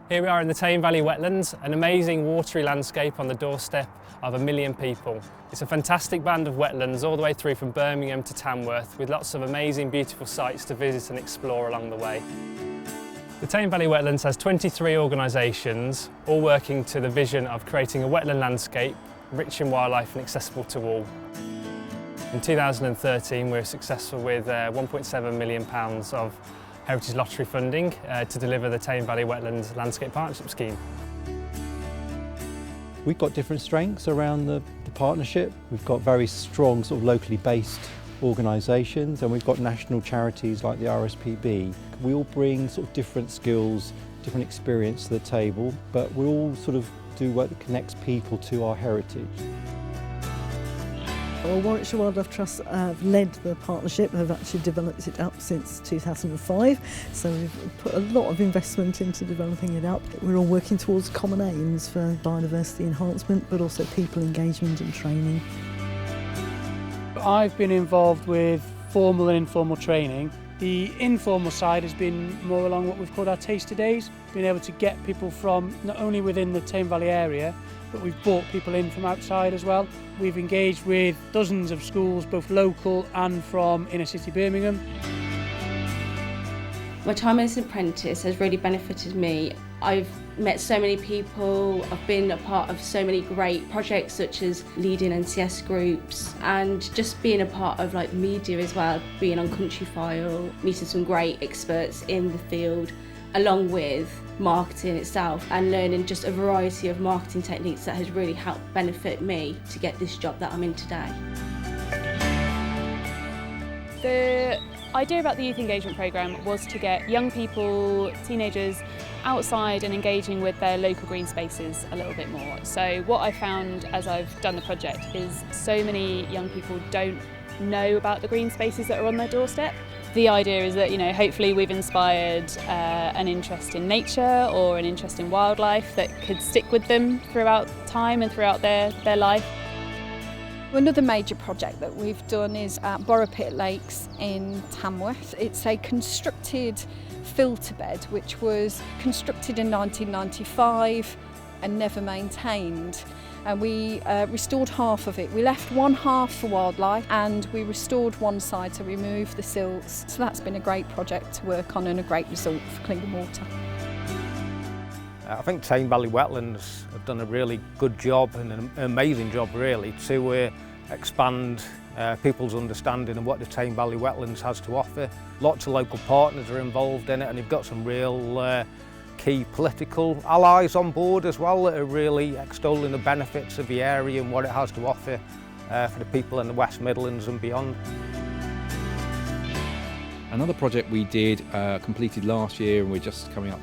Here we are in the Tame Valley Wetlands, an amazing watery landscape on the doorstep of 1 million people. It's a fantastic band of wetlands all the way through from Birmingham to Tamworth, with lots of amazing, beautiful sites to visit and explore along the way. The Tame Valley Wetlands has 23 organisations, all working to the vision of creating a wetland landscape rich in wildlife and accessible to all. In 2013 we were successful with £1.7 million of Heritage Lottery funding to deliver the Tame Valley Wetlands Landscape Partnership scheme. We've got different strengths around the partnership. We've got very strong sort of locally based organisations, and we've got national charities like the RSPB. We all bring sort of different skills, different experience to the table, but we all sort of do work that connects people to our heritage. Well, Warwickshire Wildlife Trust have led the partnership, have actually developed it up since 2005, so we've put a lot of investment into developing it up. We're all working towards common aims for biodiversity enhancement, but also people engagement and training. I've been involved with formal and informal training. The informal side has been more along what we've called our taster days, being able to get people from not only within the Tame Valley area, but we've brought people in from outside as well. We've engaged with dozens of schools, both local and from inner city Birmingham. My time as an apprentice has really benefited me. I've met so many people, I've been a part of so many great projects such as leading NCS groups and just being a part of like media as well, being on Country File, meeting some great experts in the field, along with marketing itself and learning just a variety of marketing techniques that has really helped benefit me to get this job that I'm in today. The idea about the youth engagement programme was to get young people, teenagers, outside and engaging with their local green spaces a little bit more. So what I found as I've done the project is so many young people don't know about the green spaces that are on their doorstep. The idea is that, hopefully we've inspired an interest in nature or an interest in wildlife that could stick with them throughout time and throughout their life. Another major project that we've done is at Pit Lakes in Tamworth. It's a constructed filter bed which was constructed in 1995 and never maintained. And we restored half of it. We left one half for wildlife and we restored one side to remove the silts. So that's been a great project to work on and a great result for clean water. I think Tame Valley Wetlands have done a really good job and an amazing job really to expand people's understanding of what the Tame Valley Wetlands has to offer. Lots of local partners are involved in it and they've got some real key political allies on board as well that are really extolling the benefits of the area and what it has to offer for the people in the West Midlands and beyond. Another project we did completed last year and we're just coming up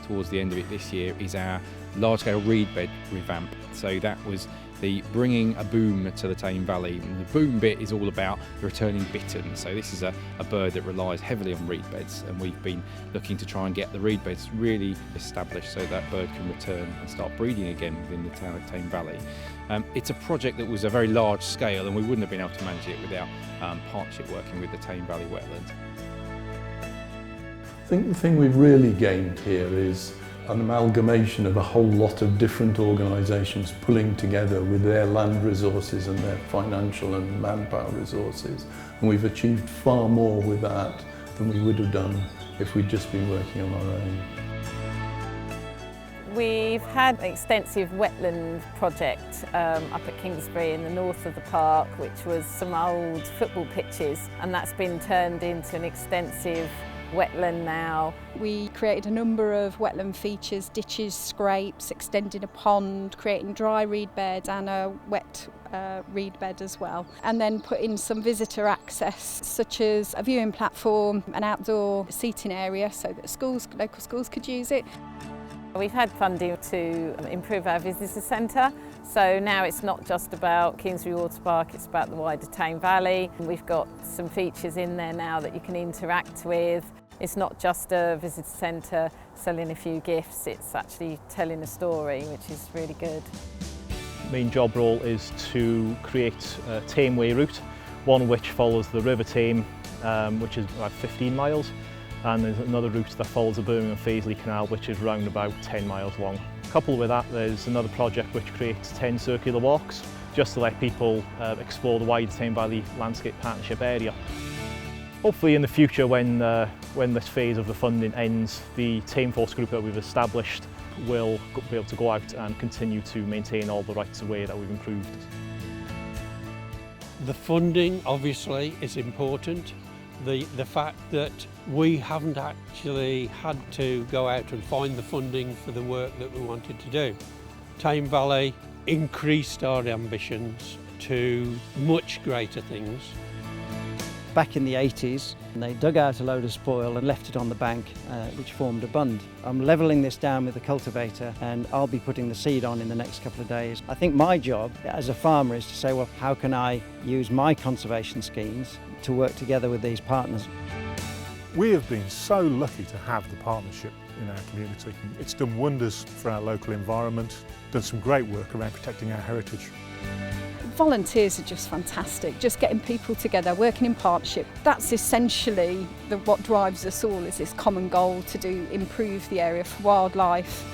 towards the end of it this year is our large-scale reed bed revamp. So that was the bringing a boom to the Tame Valley. And the boom bit is all about the returning bittern. So this is a bird that relies heavily on reed beds, and we've been looking to try and get the reed beds really established so that bird can return and start breeding again within the Tame Valley. It's a project that was a very large scale and we wouldn't have been able to manage it without partnership working with the Tame Valley Wetlands. I think the thing we've really gained here is an amalgamation of a whole lot of different organisations pulling together with their land resources and their financial and manpower resources. And we've achieved far more with that than we would have done if we'd just been working on our own. We've had an extensive wetland project up at Kingsbury in the north of the park, which was some old football pitches, and that's been turned into an extensive wetland now. We created a number of wetland features, ditches, scrapes, extending a pond, creating dry reed bed and a wet reed bed as well. And then put in some visitor access, such as a viewing platform, an outdoor seating area so that local schools could use it. We've had funding to improve our visitor centre, so now it's not just about Kingsbury Water Park, it's about the wider Tame Valley. We've got some features in there now that you can interact with. It's not just a visitor centre selling a few gifts, it's actually telling a story, which is really good. Main job role is to create a Tameway route, one which follows the River Tame, which is about 15 miles. and there's another route that follows the Birmingham and Tamworth Canal, which is round about 10 miles long. Coupled with that, there's another project which creates 10 circular walks, just to let people explore the wide Tame Valley Landscape Partnership area. Hopefully in the future, when this phase of the funding ends, the Tame Force group that we've established will be able to go out and continue to maintain all the rights of way that we've improved. The funding obviously is important. The fact that we haven't actually had to go out and find the funding for the work that we wanted to do. Tame Valley increased our ambitions to much greater things. Back in the 80s, they dug out a load of spoil and left it on the bank, which formed a bund. I'm levelling this down with the cultivator and I'll be putting the seed on in the next couple of days. I think my job as a farmer is to say, well, how can I use my conservation schemes to work together with these partners? We have been so lucky to have the partnership in our community. It's done wonders for our local environment, done some great work around protecting our heritage. Volunteers are just fantastic, just getting people together, working in partnership. That's essentially what drives us all, is this common goal to improve the area for wildlife.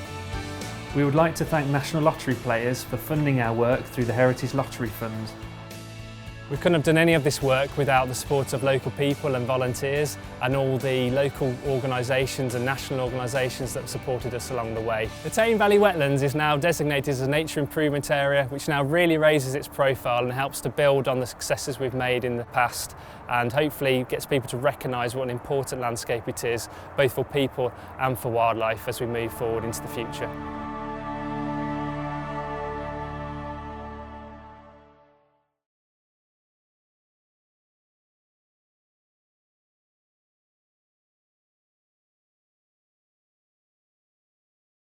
We would like to thank National Lottery players for funding our work through the Heritage Lottery Fund. We couldn't have done any of this work without the support of local people and volunteers and all the local organisations and national organisations that have supported us along the way. The Tame Valley Wetlands is now designated as a nature improvement area, which now really raises its profile and helps to build on the successes we've made in the past, and hopefully gets people to recognise what an important landscape it is, both for people and for wildlife as we move forward into the future.